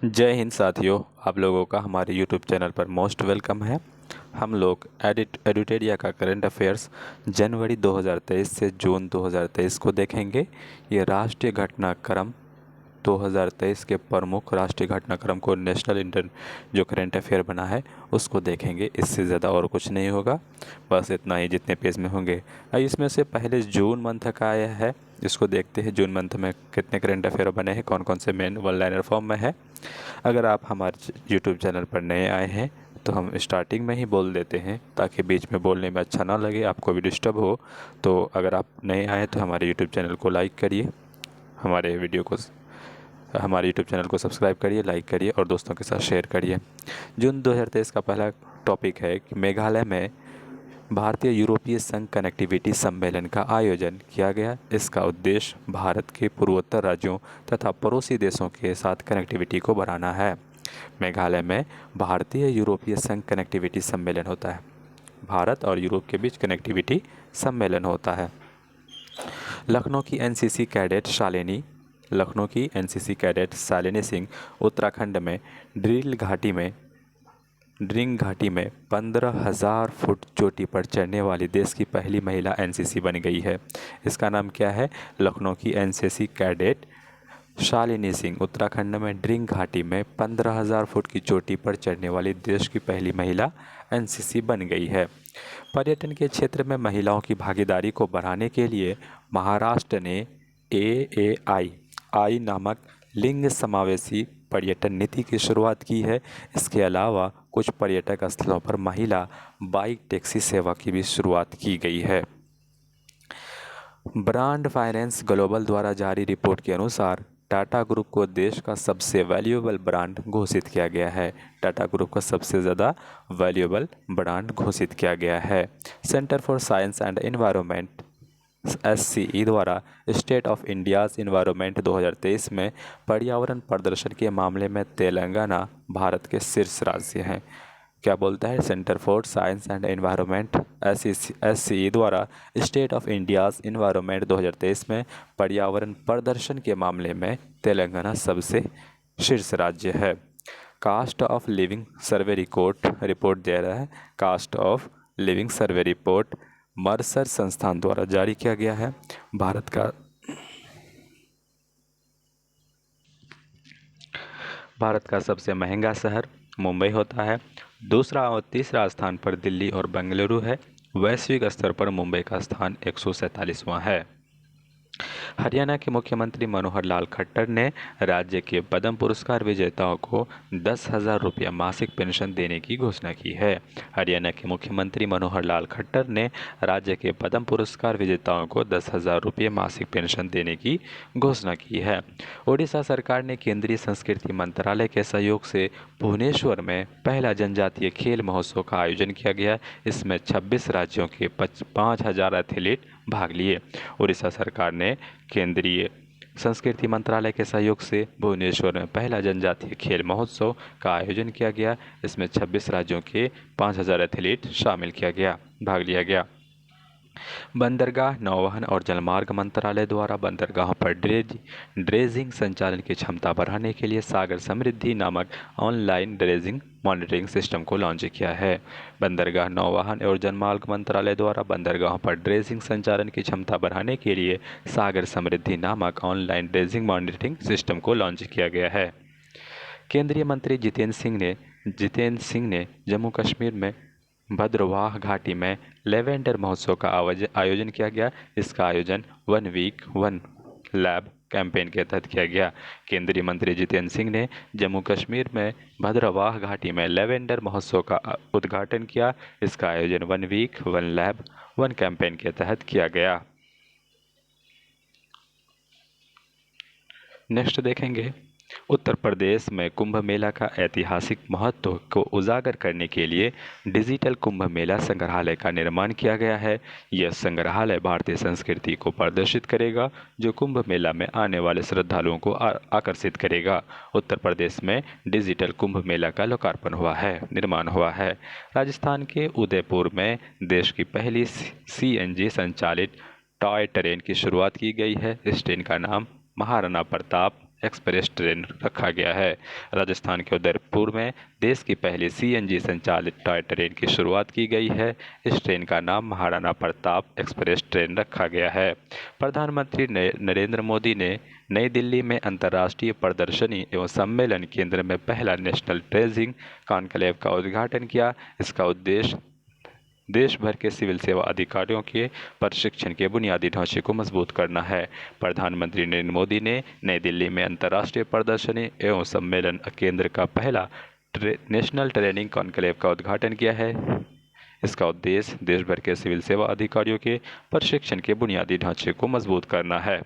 जय हिंद साथियों, आप लोगों का हमारे YouTube चैनल पर मोस्ट वेलकम है। हम लोग एडिटेरिया का करंट अफेयर्स जनवरी 2023 से जून 2023 को देखेंगे। ये राष्ट्रीय घटनाक्रम 2023 के प्रमुख राष्ट्रीय घटनाक्रम को नेशनल इंटर जो करंट अफेयर बना है उसको देखेंगे। इससे ज़्यादा और कुछ नहीं होगा, बस इतना ही जितने पेज में होंगे। इसमें से पहले जून मंथ का आया है, इसको देखते हैं। जून मंथ में कितने करंट अफेयर बने हैं, कौन कौन से मेन वन लाइनर फॉर्म में है। अगर आप हमारे यूट्यूब चैनल पर नए आए हैं तो हम स्टार्टिंग में ही बोल देते हैं ताकि बीच में बोलने में अच्छा ना लगे, आपको भी डिस्टर्ब हो। तो अगर आप नए आए तो हमारे यूट्यूब चैनल को लाइक करिए, हमारे यूट्यूब चैनल को सब्सक्राइब करिए, लाइक करिए और दोस्तों के साथ शेयर करिए। जून 2023 का पहला टॉपिक है कि मेघालय में भारतीय यूरोपीय संघ कनेक्टिविटी सम्मेलन का आयोजन किया गया। इसका उद्देश्य भारत के पूर्वोत्तर राज्यों तथा पड़ोसी देशों के साथ कनेक्टिविटी को बढ़ाना है। मेघालय में भारतीय यूरोपीय संघ कनेक्टिविटी सम्मेलन होता है। भारत और यूरोप के बीच कनेक्टिविटी सम्मेलन होता है। लखनऊ की एनसीसी कैडेट शालिनी सिंह उत्तराखंड में ड्रिंग घाटी में 15,000 फुट चोटी पर चढ़ने वाली देश की पहली महिला एनसीसी बन गई है। इसका नाम क्या है? लखनऊ की एनसीसी कैडेट शालिनी सिंह उत्तराखंड में ड्रिंग घाटी में 15,000 फुट की चोटी पर चढ़ने वाली देश की पहली महिला एनसीसी बन गई है। पर्यटन के क्षेत्र में महिलाओं की भागीदारी को बढ़ाने के लिए महाराष्ट्र ने AAI नामक लिंग समावेशी पर्यटन नीति की शुरुआत की है। इसके अलावा कुछ पर्यटक स्थलों पर महिला बाइक टैक्सी सेवा की भी शुरुआत की गई है। ब्रांड फाइनेंस ग्लोबल द्वारा जारी रिपोर्ट के अनुसार टाटा ग्रुप को देश का सबसे वैल्यूएबल ब्रांड घोषित किया गया है। टाटा ग्रुप का सबसे ज़्यादा वैल्यूएबल ब्रांड घोषित किया गया है। Centre for science and environment SCE द्वारा स्टेट ऑफ इंडियाज़ इन्वायरमेंट 2023 में पर्यावरण प्रदर्शन के मामले में तेलंगाना भारत के शीर्ष राज्य हैं। क्या बोलता है? Centre for science and environment SCE द्वारा स्टेट ऑफ इंडियाज़ इन्वायरमेंट 2023 में पर्यावरण प्रदर्शन के मामले में तेलंगाना सबसे शीर्ष राज्य है। Cost of living survey report दे रहा है। Cost of living survey report Mercer संस्थान द्वारा जारी किया गया है। भारत का सबसे महंगा शहर मुंबई होता है। दूसरा और तीसरा स्थान पर दिल्ली और बेंगलुरु है। वैश्विक स्तर पर मुंबई का स्थान 147वां है। हरियाणा के मुख्यमंत्री मनोहर लाल खट्टर ने राज्य के पद्म पुरस्कार विजेताओं को 10,000 रुपया मासिक पेंशन देने की घोषणा की है। हरियाणा के मुख्यमंत्री मनोहर लाल खट्टर ने राज्य के पद्म पुरस्कार विजेताओं को 10,000 रुपये मासिक पेंशन देने की घोषणा की है। ओडिशा सरकार ने केंद्रीय संस्कृति मंत्रालय के सहयोग से भुवनेश्वर में पहला जनजातीय खेल महोत्सव का आयोजन किया गया। इसमें 26 राज्यों के 5,000 एथलीट भाग लिए। उड़ीसा सरकार ने केंद्रीय संस्कृति मंत्रालय के सहयोग से भुवनेश्वर में पहला जनजातीय खेल महोत्सव का आयोजन किया गया। इसमें 26 राज्यों के 5,000 एथलीट भाग लिया गया। बंदरगाह, नौवहन और जलमार्ग मंत्रालय द्वारा बंदरगाहों पर ड्रेजिंग संचालन की क्षमता बढ़ाने के लिए सागर समृद्धि नामक ऑनलाइन ड्रेजिंग मॉनिटरिंग सिस्टम को लॉन्च किया है। बंदरगाह, नौवहन और जलमार्ग मंत्रालय द्वारा बंदरगाहों पर ड्रेजिंग संचालन की क्षमता बढ़ाने के लिए सागर समृद्धि नामक ऑनलाइन ड्रेजिंग मॉनिटरिंग सिस्टम को लॉन्च किया गया है। केंद्रीय मंत्री जितेंद्र सिंह ने जम्मू कश्मीर में भद्रवाह घाटी में लेवेंडर महोत्सव का आयोजन किया गया। इसका आयोजन 1 वीक 1 लैब कैंपेन के तहत किया गया। केंद्रीय मंत्री जितेंद्र सिंह ने जम्मू कश्मीर में भद्रवाह घाटी में लेवेंडर महोत्सव का उद्घाटन किया। इसका आयोजन 1 वीक 1 लैब 1 कैंपेन के तहत किया गया। नेक्स्ट देखेंगे, उत्तर प्रदेश में कुंभ मेला का ऐतिहासिक महत्व को उजागर करने के लिए डिजिटल कुंभ मेला संग्रहालय का निर्माण किया गया है। यह संग्रहालय भारतीय संस्कृति को प्रदर्शित करेगा, जो कुंभ मेला में आने वाले श्रद्धालुओं को आकर्षित करेगा। उत्तर प्रदेश में डिजिटल कुंभ मेला का निर्माण हुआ है। राजस्थान के उदयपुर में देश की पहली CNG संचालित टॉय ट्रेन की शुरुआत की गई है। इस ट्रेन का नाम महाराणा प्रताप एक्सप्रेस ट्रेन रखा गया है। राजस्थान के उदयपुर में देश की पहली सीएनजी संचालित टॉय ट्रेन की शुरुआत की गई है। इस ट्रेन का नाम महाराणा प्रताप एक्सप्रेस ट्रेन रखा गया है। प्रधानमंत्री नरेंद्र मोदी ने नई दिल्ली में अंतर्राष्ट्रीय प्रदर्शनी एवं सम्मेलन केंद्र में पहला नेशनल ट्रेजिंग कॉन्क्लेव का उद्घाटन किया। इसका उद्देश्य देश भर के सिविल सेवा अधिकारियों के प्रशिक्षण के बुनियादी ढांचे को मजबूत करना है। प्रधानमंत्री नरेंद्र मोदी ने नई दिल्ली में अंतर्राष्ट्रीय प्रदर्शनी एवं सम्मेलन केंद्र का पहला नेशनल ट्रेनिंग कॉन्क्लेव का उद्घाटन किया है। इसका उद्देश्य देश भर के सिविल सेवा अधिकारियों के प्रशिक्षण के बुनियादी ढांचे को मजबूत करना है।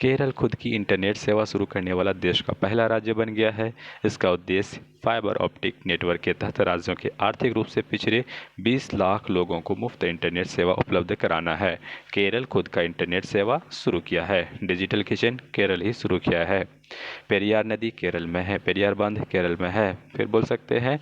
केरल खुद की इंटरनेट सेवा शुरू करने वाला देश का पहला राज्य बन गया है। इसका उद्देश्य फाइबर ऑप्टिक नेटवर्क के तहत राज्यों के आर्थिक रूप से पिछड़े 20 लाख लोगों को मुफ्त इंटरनेट सेवा उपलब्ध कराना है। केरल खुद का इंटरनेट सेवा शुरू किया है। डिजिटल किचन केरल ही शुरू किया है। पेरियार नदी केरल में है। पेरियार बांध केरल में है। फिर बोल सकते हैं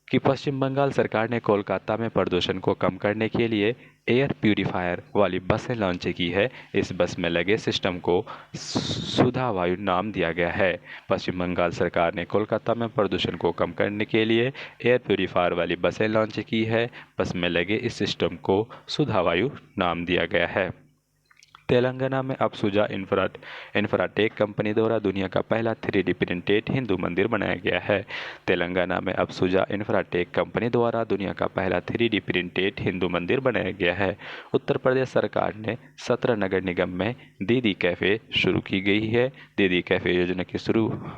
कि पश्चिम बंगाल सरकार ने कोलकाता में प्रदूषण को कम करने के लिए एयर प्यूरीफायर वाली बसें लॉन्च की है। इस बस में लगे सिस्टम को सुधा वायु नाम दिया गया है। पश्चिम बंगाल सरकार ने कोलकाता में प्रदूषण को कम करने के लिए एयर प्यूरीफायर वाली बसें लॉन्च की है। बस में लगे इस सिस्टम को सुधा वायु नाम दिया गया है। तेलंगाना में अब सुजा इंफ्राटेक कंपनी द्वारा दुनिया का पहला 3D प्रिंटेड हिंदू मंदिर बनाया गया है। तेलंगाना में अब सुजा इंफ्राटेक कंपनी द्वारा दुनिया का पहला 3D प्रिंटेड हिंदू मंदिर बनाया गया है। उत्तर प्रदेश सरकार ने 17 नगर निगम में दीदी कैफ़े शुरू की गई है। दीदी कैफ़े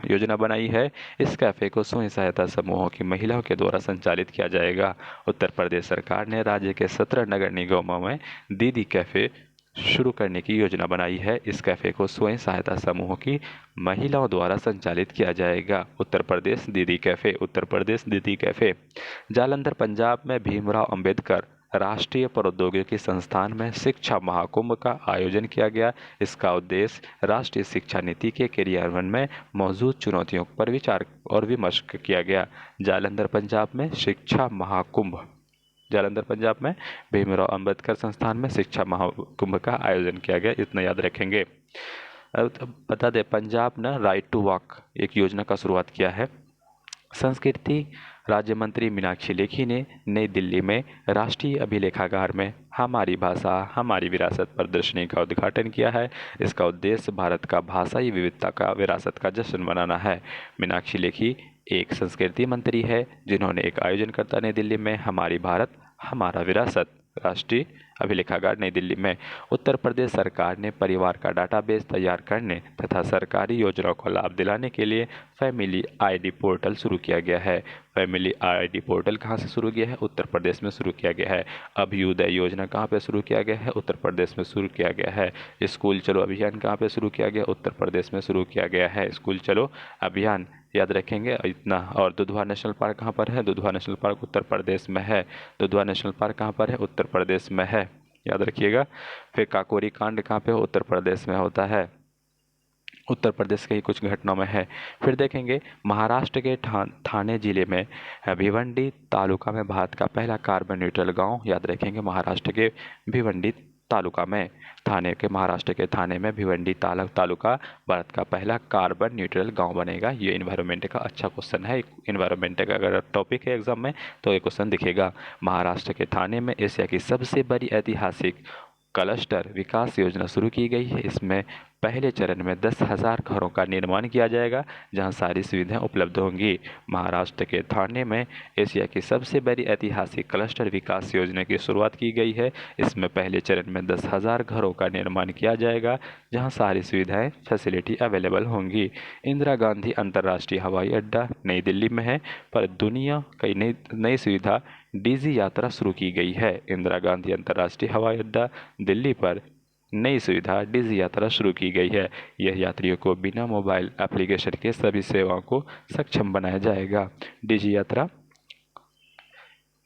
योजना बनाई है। इस कैफ़े को स्वयं सहायता समूहों की महिलाओं के द्वारा संचालित किया जाएगा। उत्तर प्रदेश सरकार ने राज्य के 17 नगर निगमों में दीदी कैफ़े शुरू करने की योजना बनाई है। इस कैफ़े को स्वयं सहायता समूहों की महिलाओं द्वारा संचालित किया जाएगा। उत्तर प्रदेश दीदी कैफ़े। उत्तर प्रदेश दीदी कैफ़े। जालंधर पंजाब में भीमराव अंबेडकर राष्ट्रीय प्रौद्योगिकी संस्थान में शिक्षा महाकुंभ का आयोजन किया गया। इसका उद्देश्य राष्ट्रीय शिक्षा नीति के क्रियान्वयन में मौजूद चुनौतियों पर विचार और विमर्श किया गया। जालंधर पंजाब में शिक्षा महाकुंभ। जालंधर पंजाब में भीमराव अंबेडकर संस्थान में शिक्षा महाकुंभ का आयोजन किया गया। इतना याद रखेंगे। अब बता दें, पंजाब ने राइट टू वॉक एक योजना का शुरुआत किया है। संस्कृति राज्य मंत्री मीनाक्षी लेखी ने नई दिल्ली में राष्ट्रीय अभिलेखागार में हमारी भाषा हमारी विरासत प्रदर्शनी का उद्घाटन किया है। इसका उद्देश्य भारत का भाषाई विविधता का विरासत का जश्न मनाना है। मीनाक्षी लेखी एक संस्कृति मंत्री है जिन्होंने एक आयोजनकर्ता नई दिल्ली में हमारी भारत हमारा विरासत राष्ट्रीय अभिलेखागार नई दिल्ली में। उत्तर प्रदेश सरकार ने परिवार का डाटाबेस तैयार करने तथा सरकारी योजनाओं को लाभ दिलाने के लिए फैमिली आईडी पोर्टल शुरू किया गया है। फैमिली आईडी पोर्टल कहाँ से शुरू किया है? उत्तर प्रदेश में शुरू किया गया है। अभ्युदय योजना कहाँ पे शुरू किया गया है? उत्तर प्रदेश में शुरू किया गया है। स्कूल चलो अभियान कहाँ पे शुरू किया गया? उत्तर प्रदेश में शुरू किया गया है। स्कूल चलो अभियान याद रखेंगे इतना। और दुधवा नेशनल पार्क कहाँ पर है? दुधवा नेशनल पार्क उत्तर प्रदेश में है। दुधवा नेशनल पार्क कहाँ पर है? उत्तर प्रदेश में है, याद रखिएगा। फिर काकोरी कांड कहाँ पे? उत्तर प्रदेश में होता है। उत्तर प्रदेश के ही कुछ घटनाओं में है। फिर देखेंगे महाराष्ट्र के ठाणे जिले में भिवंडी तालुका में भारत का पहला कार्बन न्यूट्रल गांव, याद रखेंगे महाराष्ट्र के भिवंडी तालुका में। महाराष्ट्र के थाने में भिवंडी तालुका भारत का पहला कार्बन न्यूट्रल गांव बनेगा। ये इन्वायरमेंट का अच्छा क्वेश्चन है। इन्वायरमेंट का अगर टॉपिक है एग्जाम में तो ये क्वेश्चन दिखेगा। महाराष्ट्र के थाने में एशिया की सबसे बड़ी ऐतिहासिक क्लस्टर विकास योजना शुरू की गई है। इसमें पहले चरण में 10,000 घरों का निर्माण किया जाएगा जहां सारी सुविधाएं उपलब्ध होंगी। महाराष्ट्र के ठाणे में एशिया की सबसे बड़ी ऐतिहासिक क्लस्टर विकास योजना की शुरुआत की गई है। इसमें पहले चरण में 10,000 घरों का निर्माण किया जाएगा जहां सारी सुविधाएं फैसिलिटी अवेलेबल होंगी। इंदिरा गांधी अंतर्राष्ट्रीय हवाई अड्डा नई दिल्ली में है, पर दुनिया कई नई सुविधा डीजी यात्रा शुरू की गई है। इंदिरा गांधी अंतर्राष्ट्रीय हवाई अड्डा दिल्ली पर नई सुविधा डीजी यात्रा शुरू की गई है। यह यात्रियों को बिना मोबाइल एप्लीकेशन के सभी सेवाओं को सक्षम बनाया जाएगा। डीजी यात्रा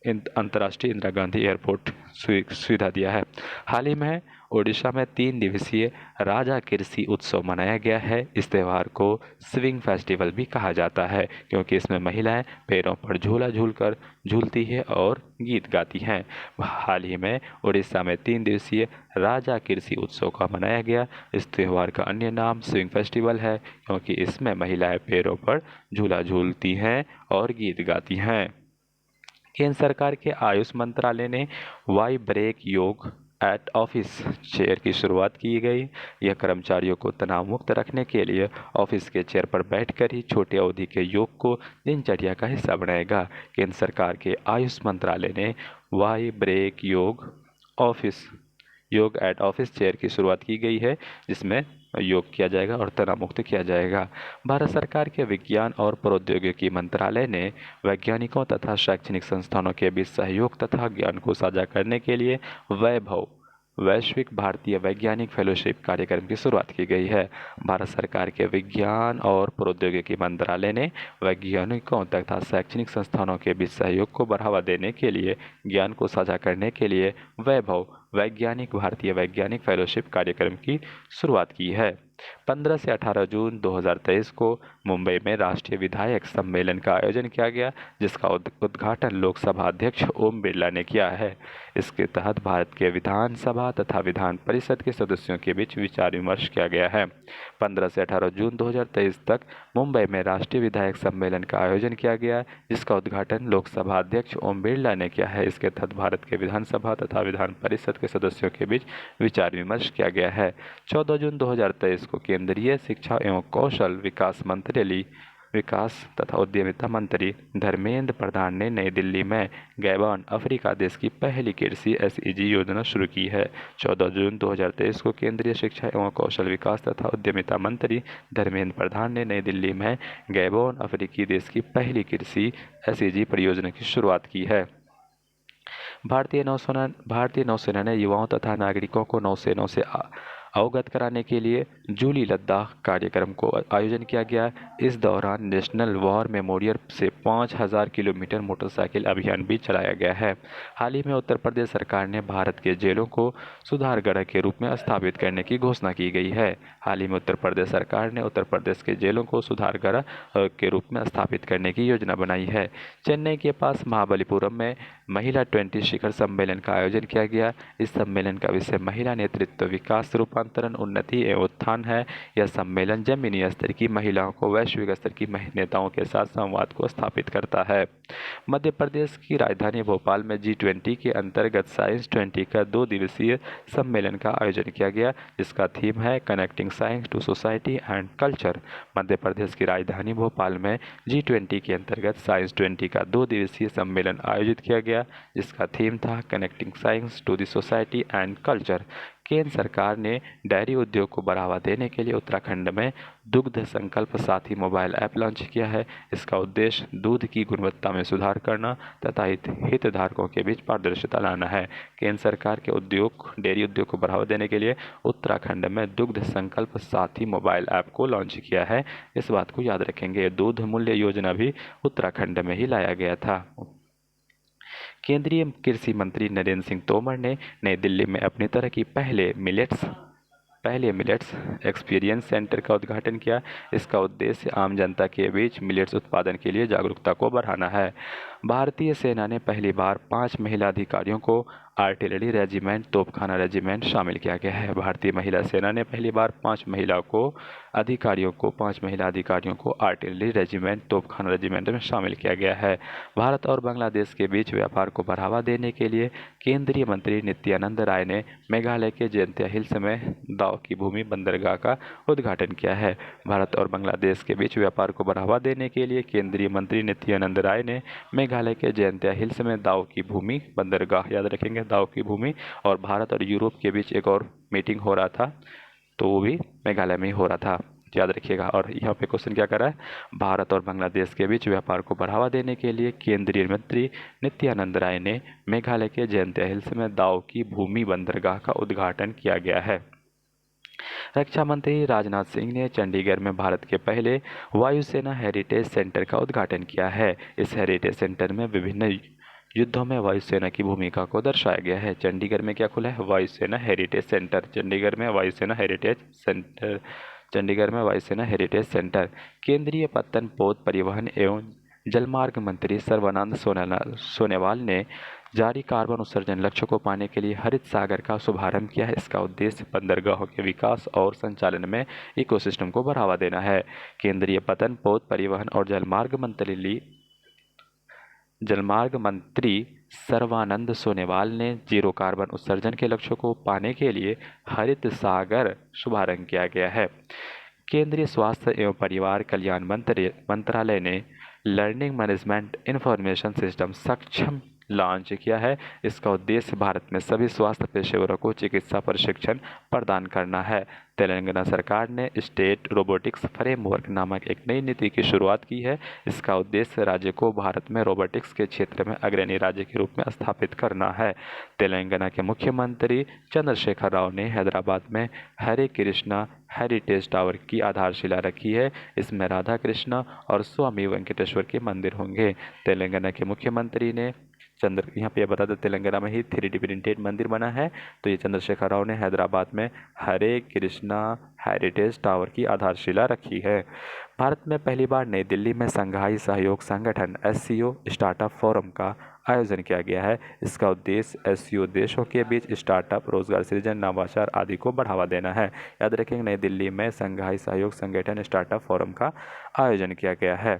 अंतर्राष्ट्रीय इंदिरा गांधी एयरपोर्ट सुविधा दिया है। हाल ही में ओडिशा में 3 दिवसीय राजा कृषि उत्सव मनाया गया है। इस त्यौहार को स्विंग फेस्टिवल भी कहा जाता है क्योंकि इसमें महिलाएं पैरों पर झूला झूलती है और गीत गाती हैं। हाल ही में ओडिशा में 3 दिवसीय राजा कृषि उत्सव का मनाया गया। इस त्यौहार का अन्य नाम स्विंग फेस्टिवल है क्योंकि इसमें महिलाएं पैरों पर झूला झूलती हैं और गीत गाती हैं। केंद्र सरकार के आयुष मंत्रालय ने वाई ब्रेक योग एट ऑफिस चेयर की शुरुआत की गई। यह कर्मचारियों को तनाव मुक्त रखने के लिए ऑफिस के चेयर पर बैठकर ही छोटी अवधि के योग को दिनचर्या का हिस्सा बनाएगा। केंद्र सरकार के आयुष मंत्रालय ने वाई ब्रेक योग एट ऑफिस चेयर की शुरुआत की गई है, जिसमें योग किया जाएगा और तनाव मुक्त किया जाएगा। भारत सरकार के विज्ञान और प्रौद्योगिकी मंत्रालय ने वैज्ञानिकों तथा शैक्षणिक संस्थानों के बीच सहयोग तथा ज्ञान को साझा करने के लिए वैश्विक भारतीय वैज्ञानिक फेलोशिप कार्यक्रम की शुरुआत की गई है। भारत सरकार के विज्ञान और प्रौद्योगिकी मंत्रालय ने वैज्ञानिकों तथा शैक्षणिक संस्थानों के बीच सहयोग को बढ़ावा देने के लिए ज्ञान को साझा करने के लिए भारतीय वैज्ञानिक फेलोशिप कार्यक्रम की शुरुआत की है। 15 से 18 जून 2023 को मुंबई में राष्ट्रीय विधायक सम्मेलन का आयोजन किया गया, जिसका उद्घाटन लोकसभा अध्यक्ष ओम बिरला ने किया है। इसके तहत भारत के विधानसभा तथा विधान परिषद के सदस्यों के बीच विचार विमर्श किया गया है। 15 से 18 जून 2023 तक मुंबई में राष्ट्रीय विधायक सम्मेलन का आयोजन किया गया, जिसका उद्घाटन लोकसभा अध्यक्ष ओम बिरला ने किया है। इसके तहत भारत के विधानसभा तथा विधान परिषद के सदस्यों के बीच विचार विमर्श किया गया है। 14 जून 2023 को केंद्रीय शिक्षा एवं कौशल विकास तथा उद्यमिता मंत्री धर्मेंद्र प्रधान ने नई दिल्ली में गैबॉन अफ्रीका देश की पहली कृषि एसईजी योजना शुरू की है। 14 जून 2023 को केंद्रीय शिक्षा एवं कौशल विकास तथा उद्यमिता मंत्री धर्मेंद्र प्रधान ने नई दिल्ली में गैबॉन अफ्रीकी देश की पहली कृषि एसईजी परियोजना की शुरुआत की है। भारतीय नौसेना ने युवाओं तथा नागरिकों को नौसेना से अवगत कराने के लिए जूली लद्दाख कार्यक्रम को आयोजन किया गया। इस दौरान नेशनल वॉर मेमोरियल से 5000 किलोमीटर मोटरसाइकिल अभियान भी चलाया गया है। हाल ही में उत्तर प्रदेश सरकार ने भारत के जेलों को सुधारगृह के रूप में स्थापित करने की घोषणा की गई है। हाल ही में उत्तर प्रदेश सरकार ने उत्तर प्रदेश के जेलों को सुधारगृह के रूप में स्थापित करने की योजना बनाई है। चेन्नई के पास महाबलीपुरम में महिला 20 शिखर सम्मेलन का आयोजन किया गया। इस सम्मेलन का विषय महिला नेतृत्व, विकास, रूपांतरण, उन्नति एवं उत्थान है। यह सम्मेलन जमीनी स्तर की महिलाओं को वैश्विक स्तर की नेताओं के साथ संवाद को स्थापित करता है। मध्य प्रदेश की राजधानी भोपाल में G20 के अंतर्गत साइंस 20 का 2 दिवसीय सम्मेलन का आयोजन किया गया, जिसका थीम है connecting science to society and culture. Madhya Pradesh की राजधानी भोपाल में G20 के अंतर्गत साइंस 20 का 2 दिवसीय सम्मेलन आयोजित किया गया, जिसका थीम था connecting science to the society and culture. केंद्र सरकार ने डेयरी उद्योग को बढ़ावा देने के लिए उत्तराखंड में दुग्ध संकल्प साथी मोबाइल ऐप लॉन्च किया है। इसका उद्देश्य दूध की गुणवत्ता में सुधार करना तथा हितधारकों के बीच पारदर्शिता लाना है। केंद्र सरकार के डेयरी उद्योग को बढ़ावा देने के लिए उत्तराखंड में दुग्ध संकल्प साथी मोबाइल ऐप को लॉन्च किया है। इस बात को याद रखेंगे। दूध मूल्य योजना भी उत्तराखंड में ही लाया गया था। केंद्रीय कृषि मंत्री नरेंद्र सिंह तोमर ने नई दिल्ली में अपनी तरह की पहले मिलेट्स एक्सपीरियंस सेंटर का उद्घाटन किया। इसका उद्देश्य आम जनता के बीच मिलेट्स उत्पादन के लिए जागरूकता को बढ़ाना है। भारतीय सेना ने पहली बार 5 महिला अधिकारियों को आर्टिलरी रेजिमेंट, तोपखाना रेजिमेंट शामिल किया गया है। भारतीय महिला सेना ने पहली बार 5 महिला अधिकारियों को आर्टिलरी रेजिमेंट, तोपखाना रेजिमेंट में शामिल किया गया है। भारत और बांग्लादेश के बीच व्यापार को बढ़ावा देने के लिए केंद्रीय मंत्री नित्यानंद राय ने मेघालय के जयंतिया हिल्स में दाव की भूमि बंदरगाह का उद्घाटन किया है। भारत और बांग्लादेश के बीच व्यापार को बढ़ावा देने के लिए केंद्रीय मंत्री नित्यानंद राय ने मेघालय के जयंतिया हिल्स में दाव की भूमि बंदरगाह, याद रखेंगे दाव की भूमि, और भारत और यूरोप के बीच एक और मीटिंग हो रहा था, तो वो भी मेघालय में ही हो रहा था, याद रखिएगा। और यहाँ पे क्वेश्चन क्या कर रहा है, भारत और बांग्लादेश के बीच व्यापार को बढ़ावा देने के लिए केंद्रीय मंत्री नित्यानंद राय ने मेघालय के जयंतिया हिल्स में दाव की भूमि बंदरगाह का उद्घाटन किया गया है। रक्षा मंत्री राजनाथ सिंह ने चंडीगढ़ में भारत के पहले वायुसेना हेरिटेज सेंटर का उद्घाटन किया है। इस हेरिटेज सेंटर में विभिन्न युद्धों में वायुसेना की भूमिका को दर्शाया गया है। चंडीगढ़ में क्या खुला है? वायुसेना हेरिटेज सेंटर। चंडीगढ़ में वायुसेना हेरिटेज सेंटर। चंडीगढ़ में वायुसेना हेरिटेज सेंटर। केंद्रीय पत्तन पोत परिवहन एवं जलमार्ग मंत्री सर्बानंद सोनोवाल ने जारी कार्बन उत्सर्जन लक्ष्य को पाने के लिए हरित सागर का शुभारंभ किया है। इसका उद्देश्य बंदरगाहों के विकास और संचालन में इकोसिस्टम को बढ़ावा देना है। केंद्रीय पतन पोत परिवहन और जलमार्ग मंत्री सर्बानंद सोनोवाल ने जीरो कार्बन उत्सर्जन के लक्ष्य को पाने के लिए हरित सागर शुभारंभ किया गया है। केंद्रीय स्वास्थ्य एवं परिवार कल्याण मंत्रालय ने लर्निंग मैनेजमेंट इंफॉर्मेशन सिस्टम सक्षम लॉन्च किया है। इसका उद्देश्य भारत में सभी स्वास्थ्य पेशेवरों को चिकित्सा प्रशिक्षण प्रदान करना है। तेलंगाना सरकार ने स्टेट रोबोटिक्स फ्रेमवर्क नामक एक नई नीति की शुरुआत की है। इसका उद्देश्य राज्य को भारत में रोबोटिक्स के क्षेत्र में अग्रणी राज्य के रूप में स्थापित करना है। तेलंगाना के मुख्यमंत्री चंद्रशेखर राव ने हैदराबाद में हरे कृष्णा हेरिटेज टावर की आधारशिला रखी है। इसमें राधा कृष्णा और स्वामी वेंकटेश्वर के मंदिर होंगे। तेलंगाना के मुख्यमंत्री ने यहाँ पे बता दें, तेलंगाना में ही 3D प्रिंटेड मंदिर बना है। तो ये चंद्रशेखर राव ने हैदराबाद में हरे कृष्णा हेरिटेज टावर की आधारशिला रखी है। भारत में पहली बार नई दिल्ली में शंघाई सहयोग संगठन SCO स्टार्टअप फोरम का आयोजन किया गया है। इसका उद्देश्य SCO देशों के बीच स्टार्टअप, रोजगार सृजन, नवाचार आदि को बढ़ावा देना है। याद रखेंगे, नई दिल्ली में शंघाई सहयोग संगठन स्टार्टअप फोरम का आयोजन किया गया है।